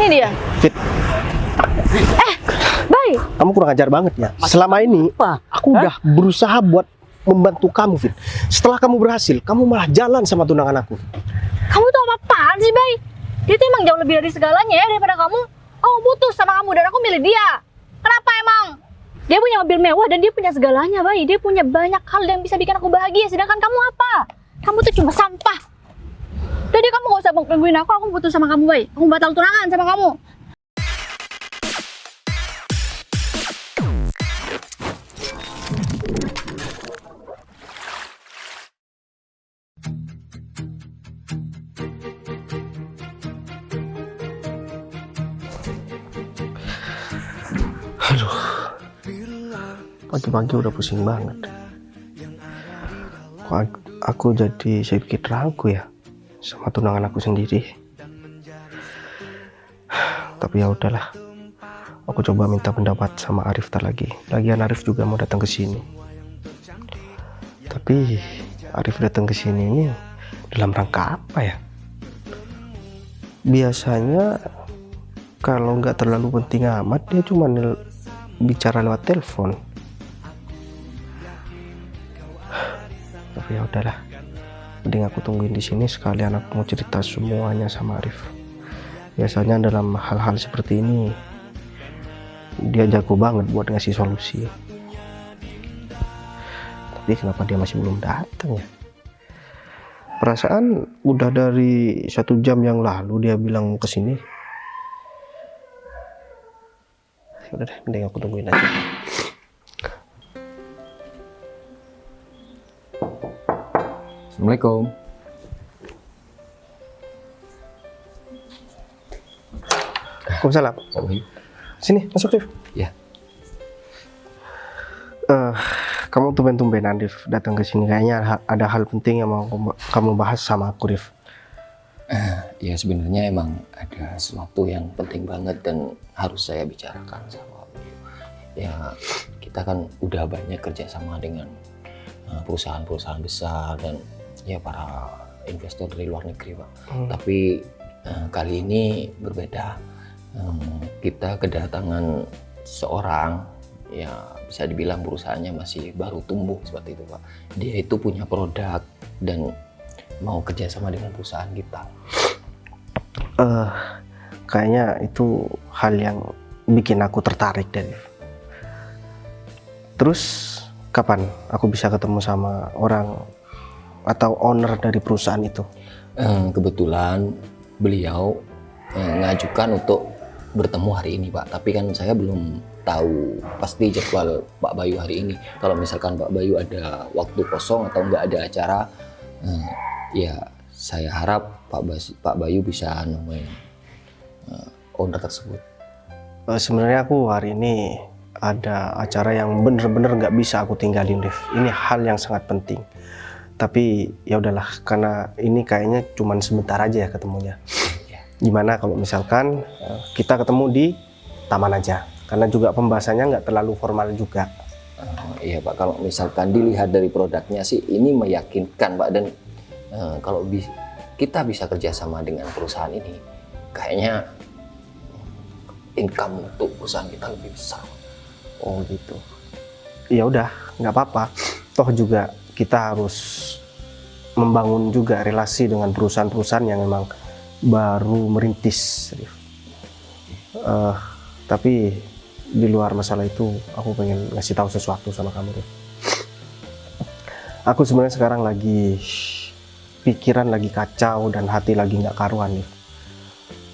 Ini dia. Fit, Baik. kamu kurang ajar banget ya. Selama ini aku udah berusaha buat membantu kamu, Fit. Setelah kamu berhasil, kamu malah jalan sama tunangan aku. Kamu tuh apa-apaan sih, Bay? Dia tuh emang jauh lebih dari segalanya ya daripada kamu. Aku putus sama kamu dan aku milih dia. Kenapa emang? Dia punya mobil mewah dan dia punya segalanya, Bay. Dia punya banyak hal yang bisa bikin aku bahagia. Sedangkan kamu apa? Kamu tuh cuma sampah. Jadi kamu gak usah gangguin aku putus sama kamu, Bay. Aku batal tunangan sama kamu. Aduh, pagi-pagi udah pusing banget. Kok aku jadi sedikit ragu ya sama tunangan aku sendiri. Tapi ya udahlah, aku coba minta pendapat sama Arif lagi. Lagian Arif juga mau datang ke sini. Tapi Arif datang ke sini ini dalam rangka apa ya? Biasanya kalau nggak terlalu penting amat dia cuma bicara lewat telepon. Tapi ya udahlah, mending aku tungguin di sini sekalian aku mau cerita semuanya sama Arif. Biasanya dalam hal-hal seperti ini dia jago banget buat ngasih solusi. Tapi kenapa dia masih belum datang ya? Perasaan udah dari 1 jam yang lalu dia bilang mau kesini. Udah deh, mending aku tungguin aja. Assalamualaikum. Waalaikumsalam. Sini, masuk Rif. Ya. Kamu tumben-tumben Arif datang ke sini. Kayaknya ada hal penting yang mau kamu bahas sama aku, Rif. Ya sebenarnya emang ada sesuatu yang penting banget dan harus saya bicarakan sama beliau. Ya kita kan udah banyak kerjasama dengan perusahaan-perusahaan besar dan ya para investor dari luar negeri, Pak. Tapi kali ini berbeda. Kita kedatangan seorang, ya bisa dibilang perusahaannya masih baru tumbuh seperti itu, Pak. Dia itu punya produk dan mau kerjasama dengan perusahaan kita. Kayaknya itu hal yang bikin aku tertarik deh. Terus kapan aku bisa ketemu sama orang atau owner dari perusahaan itu? Kebetulan beliau mengajukan untuk bertemu hari ini, Pak. Tapi kan saya belum tahu pasti jadwal Pak Bayu hari ini. Kalau misalkan Pak Bayu ada waktu kosong atau nggak ada acara, ya saya harap Pak Bayu bisa nemuin owner tersebut. Sebenarnya aku hari ini ada acara yang bener-bener nggak bisa aku tinggalin, Rif. Ini hal yang sangat penting. Tapi ya udahlah, karena ini kayaknya cuman sebentar aja ya ketemunya. Gimana kalau misalkan kita ketemu di taman aja? Karena juga pembahasannya nggak terlalu formal juga. Iya Pak, kalau misalkan dilihat dari produknya sih ini meyakinkan Pak, dan kalau kita bisa kerjasama dengan perusahaan ini, kayaknya income untuk perusahaan kita lebih besar. Oh gitu. Ya udah, nggak apa-apa. Toh juga kita harus membangun juga relasi dengan perusahaan-perusahaan yang memang baru merintis. Tapi di luar masalah itu, aku pengen ngasih tahu sesuatu sama kamu, Rif. Aku sebenarnya sekarang lagi pikiran lagi kacau dan hati lagi nggak karuan, Rif.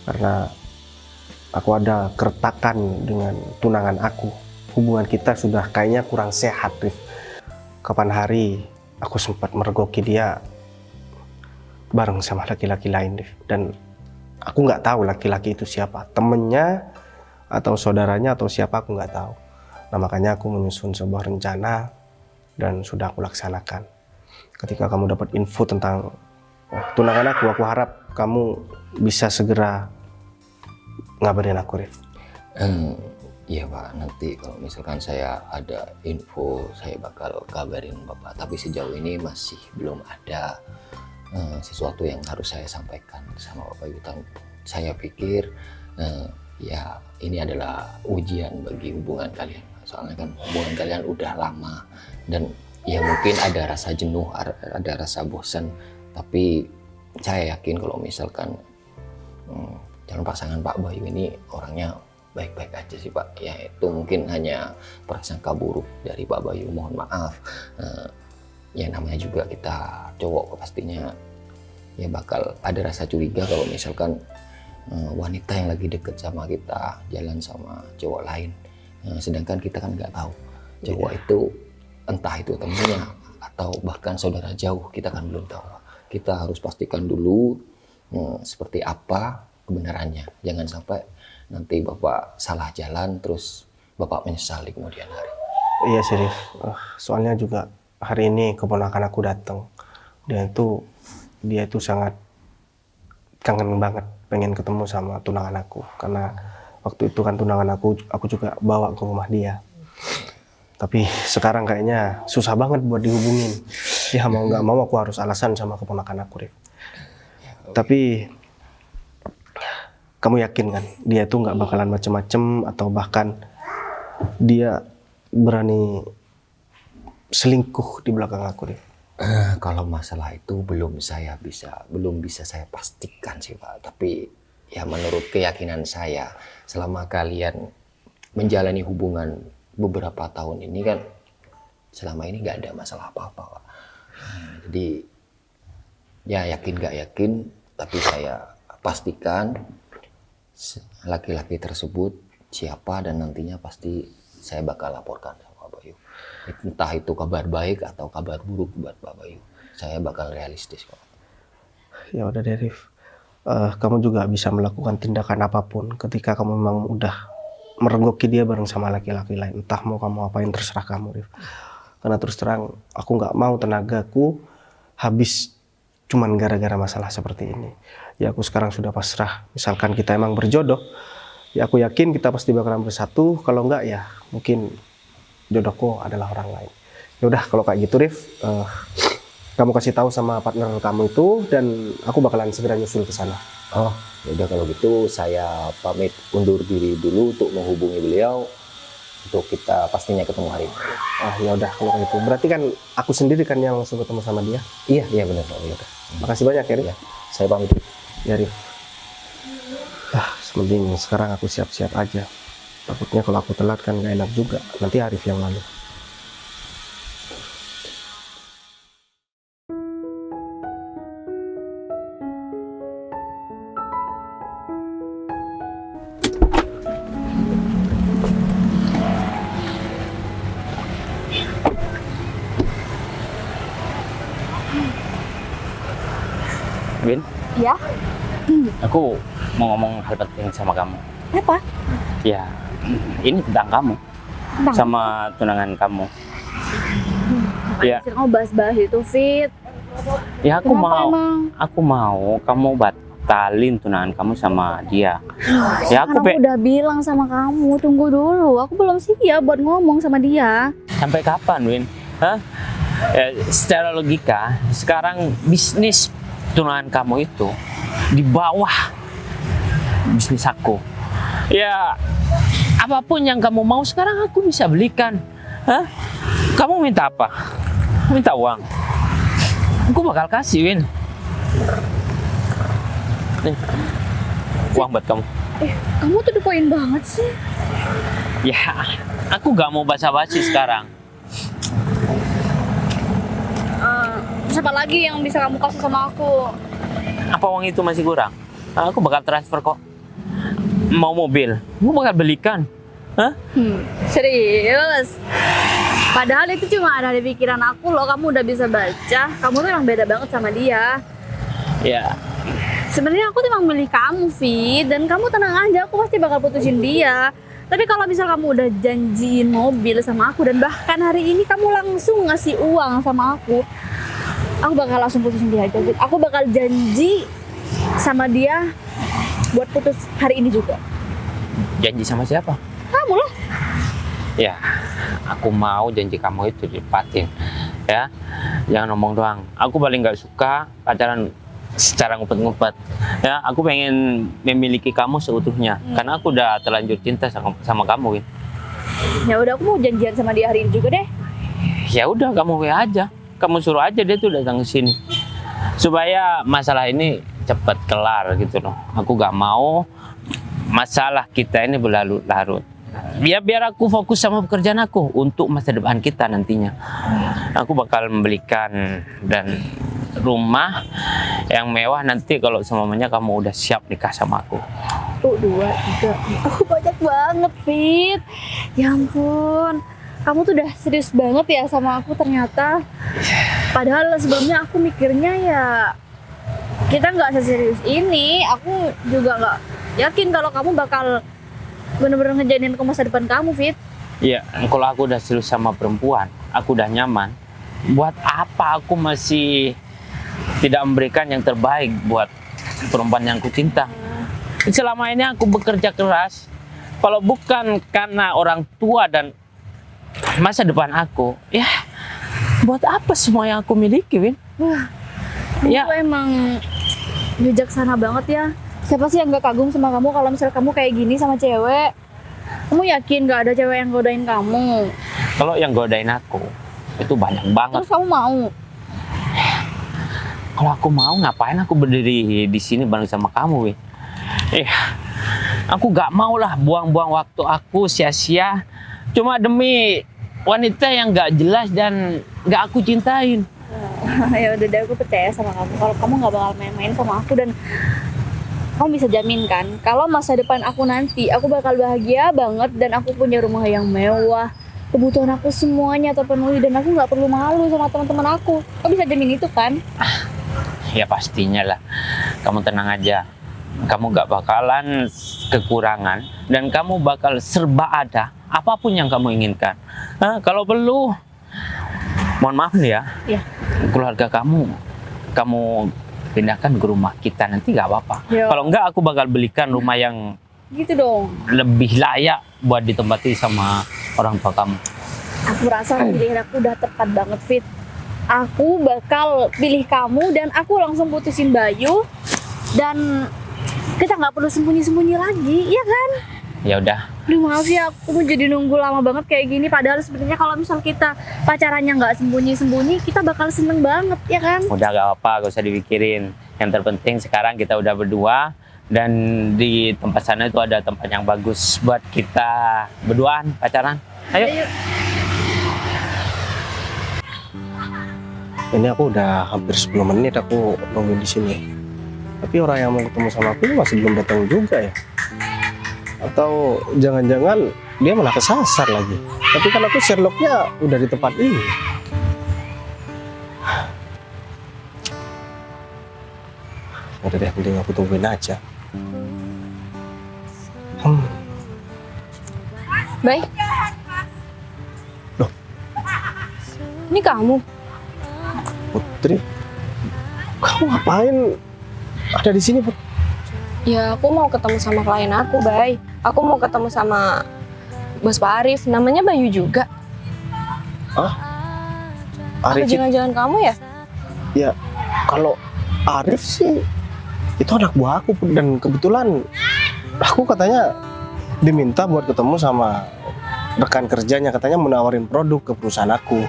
Karena aku ada keretakan dengan tunangan aku. Hubungan kita sudah kayaknya kurang sehat, Rif. Kapan hari aku sempat mergoki dia bareng sama laki-laki lain, Rif. Dan aku nggak tahu laki-laki itu siapa, temennya atau saudaranya atau siapa, aku nggak tahu. Nah makanya aku menyusun sebuah rencana dan sudah aku laksanakan. Ketika kamu dapat info tentang tunangan aku harap kamu bisa segera ngabarin aku, Rif. Iya Pak, nanti kalau misalkan saya ada info saya bakal kabarin Bapak. Tapi sejauh ini masih belum ada sesuatu yang harus saya sampaikan sama Bapak Yutan. Saya pikir Ya ini adalah ujian bagi hubungan kalian. Soalnya kan hubungan kalian udah lama dan ya mungkin ada rasa jenuh, ada rasa bosan. Tapi saya yakin kalau misalkan calon pasangan Pak Bayu ini orangnya baik-baik aja sih Pak. Ya itu mungkin hanya prasangka buruk dari Pak Bayu. Mohon maaf. Ya namanya juga kita cowok, pastinya ya bakal ada rasa curiga kalau misalkan wanita yang lagi deket sama kita jalan sama cowok lain. Sedangkan kita kan nggak tahu cowok itu entah itu temennya atau bahkan saudara jauh, kita kan belum tahu. Kita harus pastikan dulu seperti apa kebenarannya. Jangan sampai nanti Bapak salah jalan terus Bapak menyesal di kemudian hari. Iya sih Rif, soalnya juga hari ini keponakan aku datang. Dia itu sangat kangen banget pengen ketemu sama tunangan aku, karena waktu itu kan tunangan aku juga bawa ke rumah dia. Tapi sekarang kayaknya susah banget buat dihubungin. Ya mau nggak mau aku harus alasan sama keponakan aku, Rif. Tapi kamu yakin kan dia tuh nggak bakalan macem-macem atau bahkan dia berani selingkuh di belakang aku, Rif? Kalau masalah itu belum bisa saya pastikan sih Pak. Tapi ya menurut keyakinan saya, selama kalian menjalani hubungan beberapa tahun ini kan selama ini nggak ada masalah apa-apa Pak. Jadi ya yakin nggak yakin, tapi saya pastikan laki-laki tersebut siapa dan nantinya pasti saya bakal laporkan sama Pak Bayu. Entah itu kabar baik atau kabar buruk buat Pak Bayu, saya bakal realistis kok. Ya udah deh Rif, kamu juga bisa melakukan tindakan apapun ketika kamu memang udah merenggoki dia bareng sama laki-laki lain. Entah mau kamu apain terserah kamu, Rif. Karena terus terang aku nggak mau tenagaku habis cuman gara-gara masalah seperti ini. Ya aku sekarang sudah pasrah. Misalkan kita emang berjodoh, ya aku yakin kita pasti bakalan bersatu. Kalau enggak ya mungkin jodohku adalah orang lain. Ya udah kalau kayak gitu Rif, kamu kasih tahu sama partner kamu itu dan aku bakalan segera nyusul ke sana. Oh, ya udah kalau gitu saya pamit undur diri dulu untuk menghubungi beliau untuk kita pastinya ketemu hari ini. Ya udah kalau kayak gitu. Berarti kan aku sendiri kan yang langsung ketemu sama dia. Iya benar Pak. Ya udah. Makasih banyak ya Rif. Ya, saya pamit dulu. Ya Rif. Mending sekarang aku siap-siap aja. Takutnya kalau aku telat kan gak enak juga. Nanti Arif yang lalu. Win, Ya? aku mau ngomong hal penting sama kamu. Apa? Ya, ini tentang kamu Tentang sama tunangan kamu. Ya, kamu bahas-bahas itu, Fit. ya aku Kenapa mau, emang? aku mau kamu batalin tunangan kamu sama dia. Ya Kan aku udah bilang sama kamu, tunggu dulu. Aku belum siap buat ngomong sama dia. Sampai kapan, Win? Hah? Ya, secara logika, sekarang bisnis tunangan kamu itu di bawah bisnis aku. Ya, apapun yang kamu mau sekarang aku bisa belikan. Hah? Kamu minta apa? Minta uang. Aku bakal kasih, Win. Nih, uang buat kamu. Kamu tuh the point banget sih. Ya, aku gak mau basa-basi sekarang. Siapa lagi yang bisa kamu kasih sama aku? Apa uang itu masih kurang? Aku bakal transfer kok. Mau mobil, aku bakal belikan. Hah? Serius? Padahal itu cuma ada di pikiran aku loh. Kamu udah bisa baca. Kamu tuh emang beda banget sama dia. Ya, Sebenarnya aku tuh emang milih kamu, Fit. Dan kamu tenang aja, aku pasti bakal putusin dia. Tapi kalau misal kamu udah janjiin mobil sama aku dan bahkan hari ini kamu langsung ngasih uang sama aku bakal langsung putusin dia aja, Fit. Aku bakal janji sama dia buat putus hari ini juga. janji sama siapa? Kamu lah. Ya, aku mau janji kamu itu ditepatin. Ya, jangan ngomong doang. Aku paling nggak suka pacaran secara ngumpet-ngumpet. Ya, aku pengen memiliki kamu seutuhnya karena aku udah terlanjur cinta sama kamu, Win. Ya udah, aku mau janjian sama dia hari ini juga deh. Ya udah, kamu WA aja. Kamu suruh aja dia tuh datang ke sini. Supaya masalah ini cepat kelar gitu loh. Aku gak mau masalah kita ini berlarut-larut. Biar aku fokus sama pekerjaan aku untuk masa depan kita nantinya. Aku bakal membelikan dan rumah yang mewah nanti kalau semuanya kamu udah siap nikah sama aku. 1, 2, 3. Oh, banyak banget, Fit. Ya ampun. Kamu tuh udah serius banget ya sama aku ternyata. Padahal sebelumnya aku mikirnya ya kita nggak seserius ini. Aku juga nggak yakin kalau kamu bakal bener-bener ngejalinin ke masa depan kamu, Fit. Iya, kalau aku udah serius sama perempuan, aku udah nyaman. Buat apa aku masih tidak memberikan yang terbaik buat perempuan yang aku cinta? Selama ini aku bekerja keras. Kalau bukan karena orang tua dan masa depan aku, ya buat apa semua yang aku miliki, Win? Wah, Ya. kamu emang bijaksana banget ya. Siapa sih yang gak kagum sama kamu kalau misalnya kamu kayak gini sama cewek? Kamu yakin gak ada cewek yang godain kamu? Kalau yang godain aku, itu banyak banget. Terus kamu mau? Kalau aku mau, ngapain aku berdiri di sini bareng sama kamu, Win? Aku gak mau lah buang-buang waktu aku sia-sia cuma demi wanita yang gak jelas dan gak aku cintain. Ya udah deh, aku percaya sama kamu. Kalau kamu nggak bakal main-main sama aku dan kamu bisa jamin kan kalau masa depan aku nanti aku bakal bahagia banget dan aku punya rumah yang mewah, kebutuhan aku semuanya terpenuhi dan aku nggak perlu malu sama teman-teman aku. Kamu bisa jamin itu kan? Ya pastinya lah. Kamu tenang aja. Kamu gak bakalan kekurangan dan kamu bakal serba ada apapun yang kamu inginkan. Kalau perlu, mohon maaf nih ya, Iya. keluarga kamu pindahkan ke rumah kita nanti gak apa-apa. Yo. Kalau enggak, aku bakal belikan rumah yang Gitu dong. lebih layak buat ditempati sama orang tua kamu. Aku rasa pilihan aku udah tepat banget, Fit. Aku bakal pilih kamu dan aku langsung putusin Bayu dan kita nggak perlu sembunyi-sembunyi lagi, iya kan? Ya udah, Duh, maaf ya, aku jadi nunggu lama banget kayak gini. Padahal sebenarnya kalau misal kita pacarannya nggak sembunyi-sembunyi, kita bakal seneng banget, ya kan? udah gak apa-apa, gak usah dipikirin. Yang terpenting sekarang kita udah berdua dan di tempat sana itu ada tempat yang bagus buat kita berduaan pacaran. Ayo. Ini aku udah hampir 10 menit aku nungguin di sini. Tapi orang yang mau ketemu sama aku masih belum datang juga ya. Atau jangan-jangan dia malah kesasar lagi. Tapi kan aku Sherlocknya udah di tempat ini. Udah deh, mending aku tungguin aja. Bay. Loh. Ini kamu? Putri, kamu ngapain ada di sini, Put? Ya, aku mau ketemu sama klien aku, Bay. Aku mau ketemu sama bos Pak Arif. Namanya Bayu juga. Apa Arif, jangan-jangan kamu ya? ya kalau Arif sih itu anak buah aku, Put. Dan kebetulan aku katanya diminta buat ketemu sama rekan kerjanya, katanya mau nawarin produk ke perusahaan aku.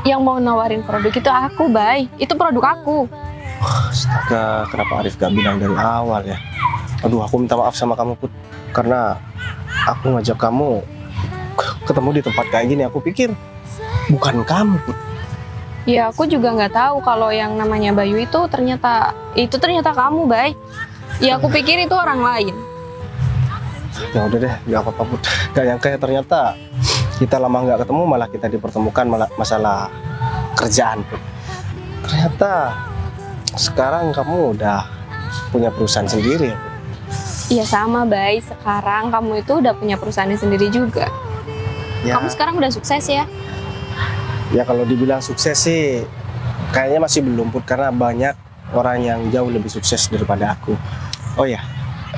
Yang mau nawarin produk itu aku, Bay. Itu produk aku. Astaga, kenapa Arif gak bilang dari awal ya? Aduh, aku minta maaf sama kamu, Put. Karena aku ngajak kamu ketemu di tempat kayak gini. Aku pikir bukan kamu, Put. Ya, aku juga nggak tahu kalau yang namanya Bayu itu ternyata kamu, Bay. Ya, aku pikir itu orang lain. Ya udah deh, gak apa-apa, Put. Gak nyangka ya ternyata kita lama nggak ketemu malah kita dipertemukan masalah kerjaan, Put. Ternyata sekarang kamu udah punya perusahaan sendiri ya, Put. Iya sama, Bay. Sekarang kamu itu udah punya perusahaannya sendiri juga. Ya, Kamu sekarang udah sukses ya? ya kalau dibilang sukses sih kayaknya masih belum, Put, karena banyak orang yang jauh lebih sukses daripada aku. Oh ya,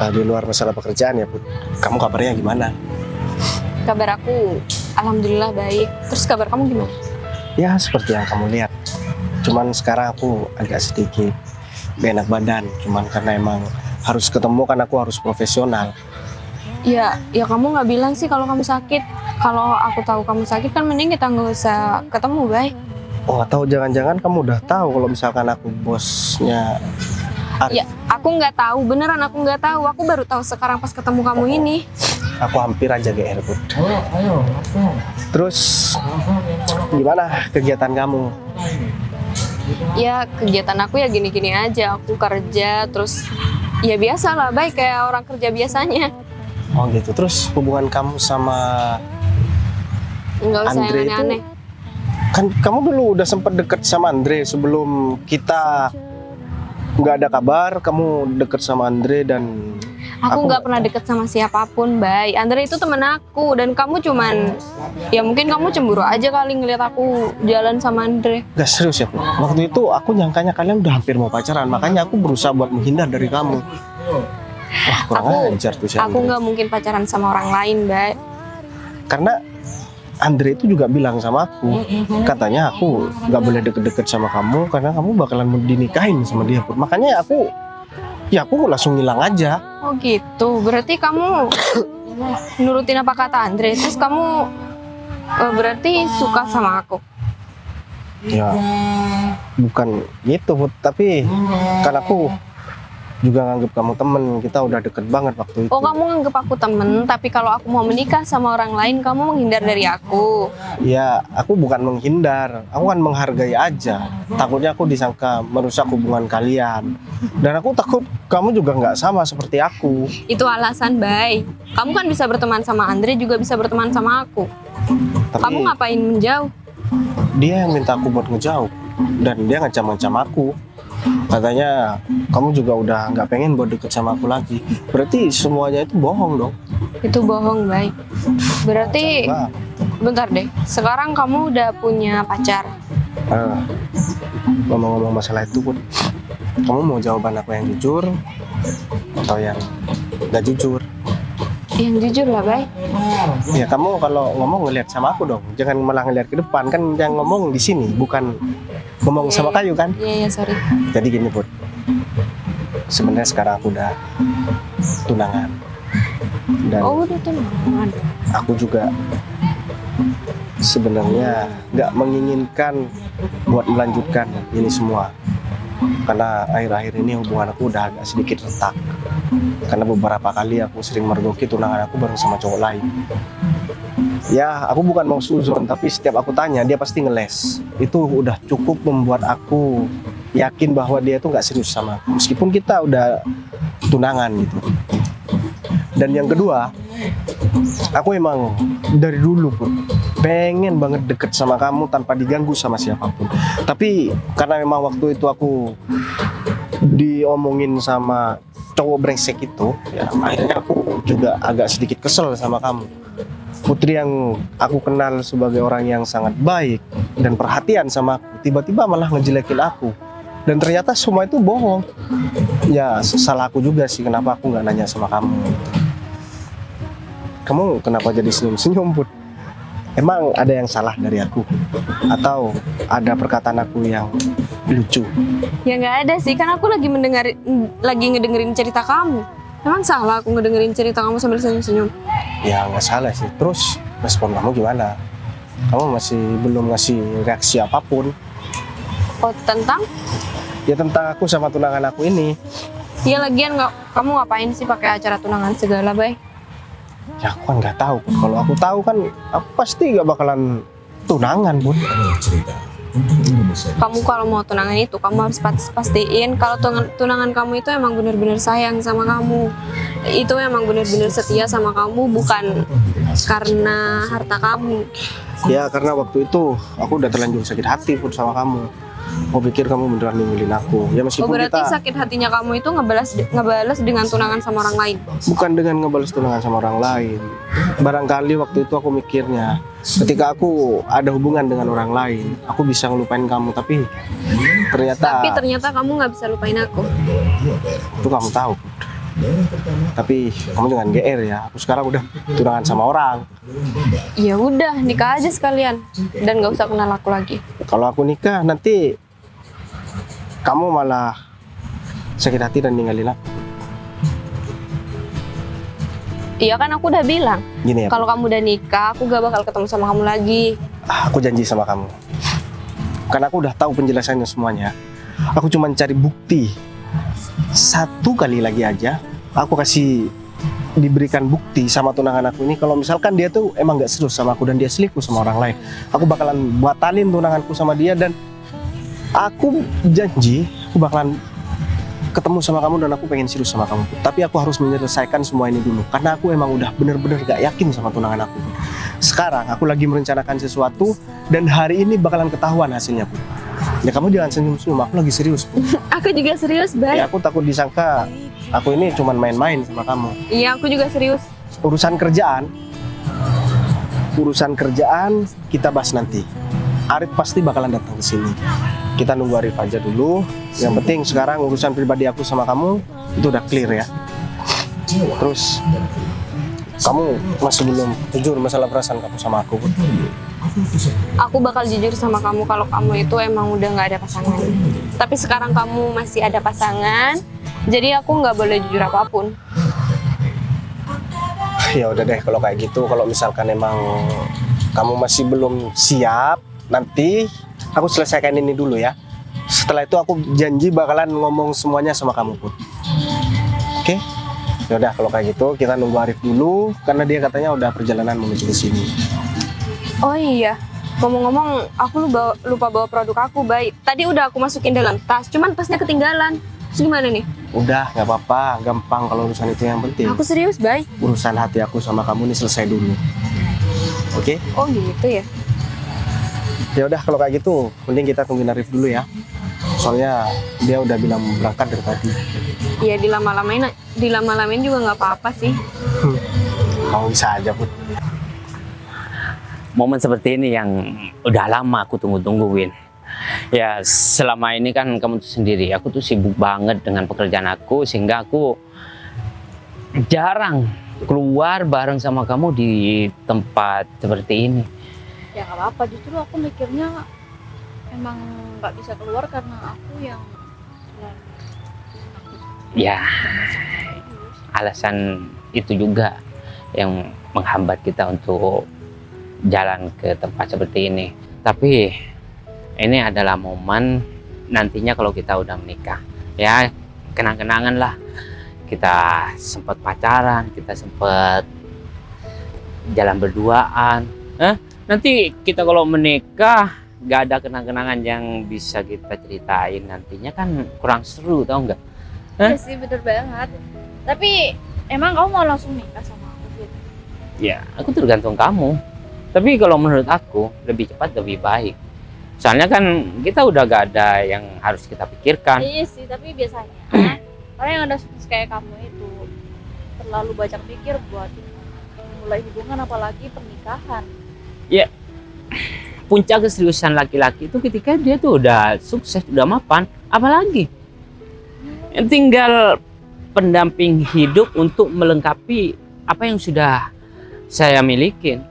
di luar masalah pekerjaan ya, Put, kamu kabarnya gimana? Kabar aku alhamdulillah baik. Terus kabar kamu gimana? Ya seperti yang kamu lihat, cuman sekarang aku agak sedikit gak enak badan. Cuman karena emang harus ketemu kan aku harus profesional. Ya kamu nggak bilang sih kalau kamu sakit. Kalau aku tahu kamu sakit kan mending kita nggak usah ketemu, Bay. Oh, atau jangan-jangan kamu udah tahu kalau misalkan aku bosnya Ari. Ya, aku nggak tahu, beneran aku nggak tahu. Aku baru tahu sekarang pas ketemu kamu ini. Aku hampir aja GR, Bud. Terus gimana kegiatan kamu? Ya kegiatan aku ya gini-gini aja. Aku kerja terus ya biasa lah, baik kayak orang kerja biasanya. Oh gitu. Terus hubungan kamu sama Nggak usah Andre yang aneh-aneh. kan kamu dulu udah sempet deket sama Andre sebelum kita nggak ada kabar. Kamu deket sama Andre dan Aku nggak pernah deket sama siapapun, Bay. Andre itu temen aku dan kamu cuman ya mungkin kamu cemburu aja kali ngeliat aku jalan sama Andre. gak serius ya, Bud. Waktu itu aku nyangkanya kalian udah hampir mau pacaran, makanya aku berusaha buat menghindar dari kamu. Wah, kurang ajar tuh si Aku Andre. nggak mungkin pacaran sama orang lain, Bay. Karena Andre itu juga bilang sama aku, katanya aku nggak boleh deket-deket sama kamu karena kamu bakalan mau dinikahin sama dia, Bud. Makanya aku langsung ngilang aja. Oh gitu, berarti kamu nurutin apa kata Andre. Terus kamu berarti suka sama aku. Ya, bukan gitu, Bud. Tapi kan aku juga nganggep kamu temen. Kita udah deket banget waktu itu. Oh kamu nganggep aku temen, tapi kalau aku mau menikah sama orang lain kamu menghindar dari aku. Ya, aku bukan menghindar. Aku kan menghargai aja. Takutnya aku disangka merusak hubungan kalian. Dan aku takut kamu juga nggak sama seperti aku. Itu alasan, Bay. Kamu kan bisa berteman sama Andre juga bisa berteman sama aku. Tapi Kamu ngapain menjauh? dia yang minta aku buat ngejauh. Dan dia ngancam-ngancam aku. Katanya kamu juga udah nggak pengen buat deket sama aku lagi. Berarti semuanya itu bohong dong. Itu bohong, Bay. Berarti Wah, bentar deh. Sekarang kamu udah punya pacar. ngomong-ngomong masalah itu, Bud, kamu mau jawaban aku yang jujur atau yang nggak jujur? Yang jujur lah, Bay. Ya kamu kalau ngomong ngelihat sama aku dong, jangan malah ngelihat ke depan. Kan yang ngomong di sini, bukan ngomong sama kayu kan. Iya, sorry. Jadi gini, Bud, sebenarnya sekarang aku udah tunangan dan Oh, udah tunangan. aku juga sebenarnya nggak menginginkan buat melanjutkan ini semua, karena akhir-akhir ini hubungan aku udah agak sedikit retak karena beberapa kali aku sering mergoki tunangan aku bareng sama cowok lain. Ya, aku bukan mau suzon, tapi setiap aku tanya dia pasti ngeles. Itu udah cukup membuat aku yakin bahwa dia itu nggak serius sama aku, meskipun kita udah tunangan gitu. Dan yang kedua, aku emang dari dulu pun pengen banget deket sama kamu tanpa diganggu sama siapapun. Tapi karena memang waktu itu aku diomongin sama cowok brengsek itu, ya akhirnya aku juga agak sedikit kesel sama kamu. Putri yang aku kenal sebagai orang yang sangat baik dan perhatian sama aku, tiba-tiba malah ngejelekin aku. Dan ternyata semua itu bohong. Ya salah aku juga sih, kenapa aku nggak nanya sama kamu. Kamu kenapa jadi senyum-senyum, Bud? Emang ada yang salah dari aku? Atau ada perkataan aku yang lucu? Ya nggak ada sih, kan aku lagi ngedengerin cerita kamu. Emang salah aku ngedengerin cerita kamu sambil senyum-senyum? Ya nggak salah sih. Terus respon kamu gimana? Kamu masih belum ngasih reaksi apapun. Oh, tentang? Ya tentang aku sama tunangan aku ini. Ya lagian kamu ngapain sih pakai acara tunangan segala, Bay? Ya aku kan nggak tahu. Kalau aku tahu kan aku pasti nggak bakalan tunangan, Bud. Kamu kalau mau tunangan itu kamu harus pastiin kalau tunangan kamu itu emang bener-bener sayang sama kamu. Itu emang bener-bener setia sama kamu, bukan karena harta kamu. Ya karena waktu itu aku udah terlanjur sakit hati pun sama kamu. Aku pikir kamu beneran ninggalin aku. Ya Oh, meskipun berarti kita sakit hatinya kamu itu ngebalas dengan tunangan sama orang lain. bukan dengan ngebalas tunangan sama orang lain. Barangkali waktu itu aku mikirnya ketika aku ada hubungan dengan orang lain, aku bisa ngelupain kamu. Tapi ternyata kamu nggak bisa lupain aku. itu kamu tahu. Tapi kamu jangan GR ya. Aku sekarang udah tunangan sama orang. Ya udah, nikah aja sekalian dan nggak usah kenal aku lagi. Kalau aku nikah nanti kamu malah sakit hati dan ninggalin aku. Iya kan aku udah bilang, Gini ya, kalau kamu udah nikah, aku gak bakal ketemu sama kamu lagi. aku janji sama kamu. Karena aku udah tahu penjelasannya semuanya. Aku cuma cari bukti. Satu kali lagi aja, aku kasih diberikan bukti sama tunangan aku ini kalau misalkan dia tuh emang gak serius sama aku dan dia selingkuh sama orang lain. Aku bakalan batalin tunanganku sama dia dan aku janji aku bakalan ketemu sama kamu dan aku pengen serius sama kamu. Tapi aku harus menyelesaikan semua ini dulu karena aku emang udah bener-bener gak yakin sama tunangan aku. Sekarang aku lagi merencanakan sesuatu dan hari ini bakalan ketahuan hasilnya, Bu. Ya kamu jangan senyum-senyum, aku lagi serius, Bu. Aku juga serius, Bay. Ya aku takut disangka aku ini cuman main-main sama kamu. Iya, aku juga serius. Urusan kerjaan kita bahas nanti. Arif pasti bakalan datang ke sini. Kita nunggu Arif aja dulu. Yang penting sekarang urusan pribadi aku sama kamu itu udah clear ya. Terus kamu masih belum jujur masalah perasaan kamu sama aku, Bu? Aku bakal jujur sama kamu kalau kamu itu emang udah nggak ada pasangan. Tapi sekarang kamu masih ada pasangan, jadi aku nggak boleh jujur apapun. Ya udah deh kalau kayak gitu. Kalau misalkan emang kamu masih belum siap, nanti aku selesaikan ini dulu ya. Setelah itu aku janji bakalan ngomong semuanya sama kamu, Put. Oke? Ya udah kalau kayak gitu kita nunggu Arif dulu karena dia katanya udah perjalanan menuju ke sini. Oh iya, ngomong-ngomong, aku lupa bawa produk aku, Bay. Tadi udah aku masukin dalam tas, cuman tasnya ketinggalan. Terus gimana nih? Udah, nggak apa-apa, gampang kalau urusan itu yang penting. Aku serius, Bay. Urusan hati aku sama kamu ini selesai dulu. Oke? Oh gitu ya? Ya udah kalau kayak gitu, mending kita tungguin Arif dulu ya. Soalnya dia udah bilang berangkat dari tadi. Iya, dilama-lamain juga nggak apa-apa sih. Kamu bisa aja, Put. Momen seperti ini yang udah lama aku tunggu-tunggu, Win. Ya, selama ini kan kamu tuh sendiri, aku tuh sibuk banget dengan pekerjaan aku, sehingga aku jarang keluar bareng sama kamu di tempat seperti ini. Ya nggak apa-apa, justru aku mikirnya emang nggak bisa keluar karena aku yang Ya, alasan itu juga yang menghambat kita untuk jalan ke tempat seperti ini. Tapi ini adalah momen nantinya kalau kita udah menikah. Ya, kenang-kenangan lah. Kita sempat pacaran, kita sempat jalan berduaan. Nanti kita kalau menikah gak ada kenang-kenangan yang bisa kita ceritain nantinya kan kurang seru, tau nggak? Iya sih, bener banget. Tapi emang kamu mau langsung nikah sama aku gitu? Ya, aku tergantung kamu. Tapi kalau menurut aku lebih cepat lebih baik. Soalnya kan kita udah gak ada yang harus kita pikirkan. Iya sih, tapi biasanya orang yang udah sukses kayak kamu itu terlalu banyak pikir buat mulai hubungan, apalagi pernikahan. Ya, puncak keseriusan laki-laki itu ketika dia tuh udah sukses, udah mapan, apalagi tinggal pendamping hidup untuk melengkapi apa yang sudah saya milikin.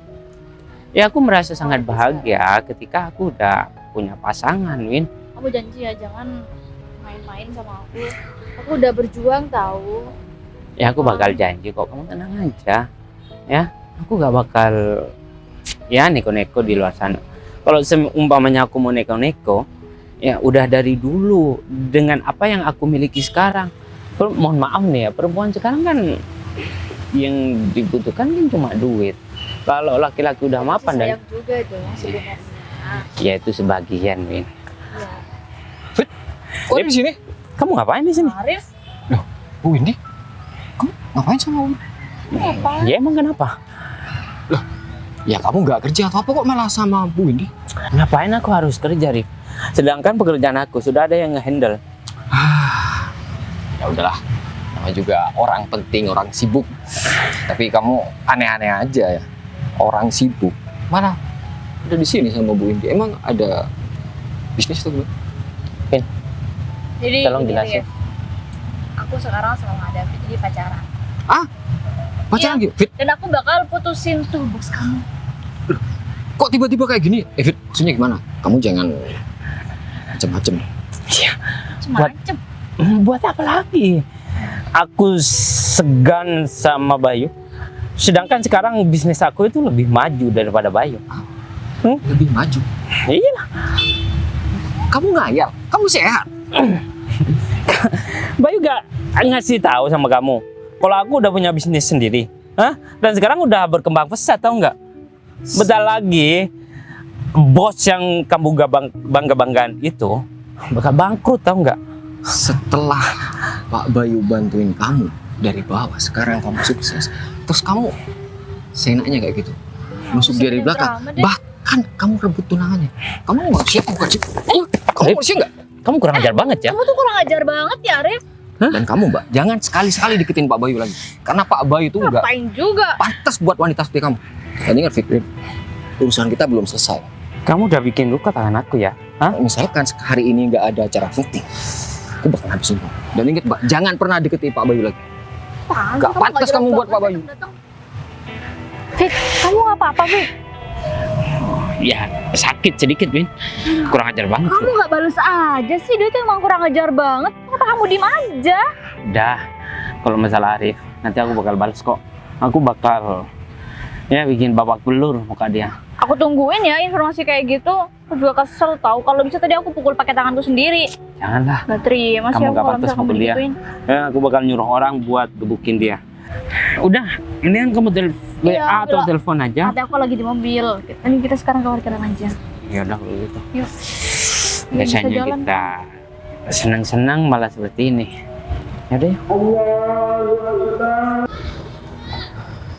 Ya, aku merasa sangat bahagia ketika aku udah punya pasangan, Win. Kamu janji ya jangan main-main sama aku. Aku udah berjuang tahu. Ya, aku bakal janji kok, kamu tenang aja. Ya, aku gak bakal ya neko-neko di luar sana. Kalau seumpamanya aku mau neko-neko, ya udah dari dulu dengan apa yang aku miliki sekarang. Mohon maaf nih ya, perempuan sekarang kan yang dibutuhkan kan cuma duit. Kalau laki-laki udah mapan dan sayang juga dong sebenarnya. ya itu sebagian, Win. Ya. Kok di sini? Kamu ngapain di sini? Arif, Bu Windy? Kamu ngapain sama Windy? apa? Ya emang kenapa? Ya kamu nggak kerja atau apa kok malah sama Bu Windy? Ngapain aku harus kerja, Rif? Sedangkan pekerjaan aku sudah ada yang nge-handle. Ya udahlah, namanya juga orang penting, orang sibuk. Tapi kamu aneh-aneh aja ya, orang sibuk. Mana udah di sini sama Bu Windy? Emang ada bisnis tuh? Jadi Tolong gini, jelasin. Rif. Aku sekarang sama David jadi pacaran. Pacaran gitu? Fit, Dan aku bakal putusin tuh bos kamu. kok tiba-tiba kayak gini? Fit, maksudnya gimana? Kamu jangan macem-macem. Iya. Macem-macem. Buat apa lagi? Aku segan sama Bayu. Sedangkan sekarang bisnis aku itu lebih maju daripada Bayu. Lebih maju. Iyalah. Kamu ngayal, kamu sehat. Bayu gak ngasih tahu sama kamu kalau aku udah punya bisnis sendiri. Hah? Dan sekarang udah berkembang pesat, tahu nggak? Bentar lagi bos yang kamu gak bangga-banggaan itu bakal bangkrut, tahu nggak? Setelah Pak Bayu bantuin kamu dari bawah, sekarang kamu sukses. Terus kamu seenaknya kayak gitu, nusuk dia dari belakang. drama deh. Bahkan kamu rebut tunangannya. Kamu manusia bukan sih? Kamu manusia nggak? Kamu kurang ajar banget ya. Kamu tuh kurang ajar banget ya, Rif. Dan kamu Mbak, jangan sekali-sekali deketin Pak Bayu lagi. Karena Pak Bayu itu nggak Ngapain juga? pantas buat wanita seperti kamu. Dan ingat Fikri, urusan kita belum selesai. Kamu udah bikin luka tangan aku ya. Hah? Misalkan hari ini nggak ada acara penting, aku bakal habisin kamu. Dan ingat Mbak, jangan pernah deketin Pak Bayu lagi. Nggak pantas kamu buat Pak Bayu. Fit, kamu nggak apa-apa, Fit? Ya sakit sedikit, Bin. Kurang ajar banget. Kamu nggak balas aja sih, dia tuh emang kurang ajar banget. Kenapa kamu diem aja? Udah, kalau masalah Arif, nanti aku bakal balas kok. Aku bakal ya bikin babak belur muka dia. Aku tungguin ya informasi kayak gitu. Aku juga kesel tahu. Kalau bisa tadi aku pukul pakai tanganku sendiri. Janganlah. Gak terima sih Kamu aku gak kalau pantas misalnya kamu pukul dia. digituin. Ya, aku bakal nyuruh orang buat gebukin dia. Udah, ini kan kamu WA Iya, atau udah. telepon aja. Nanti aku lagi di mobil. Ini kita sekarang ke parkiran aja. Ya udah kalau gitu. Yuk. Biasanya Bisa jalan. kita senang-senang malah seperti ini. Ya udah. Yuk.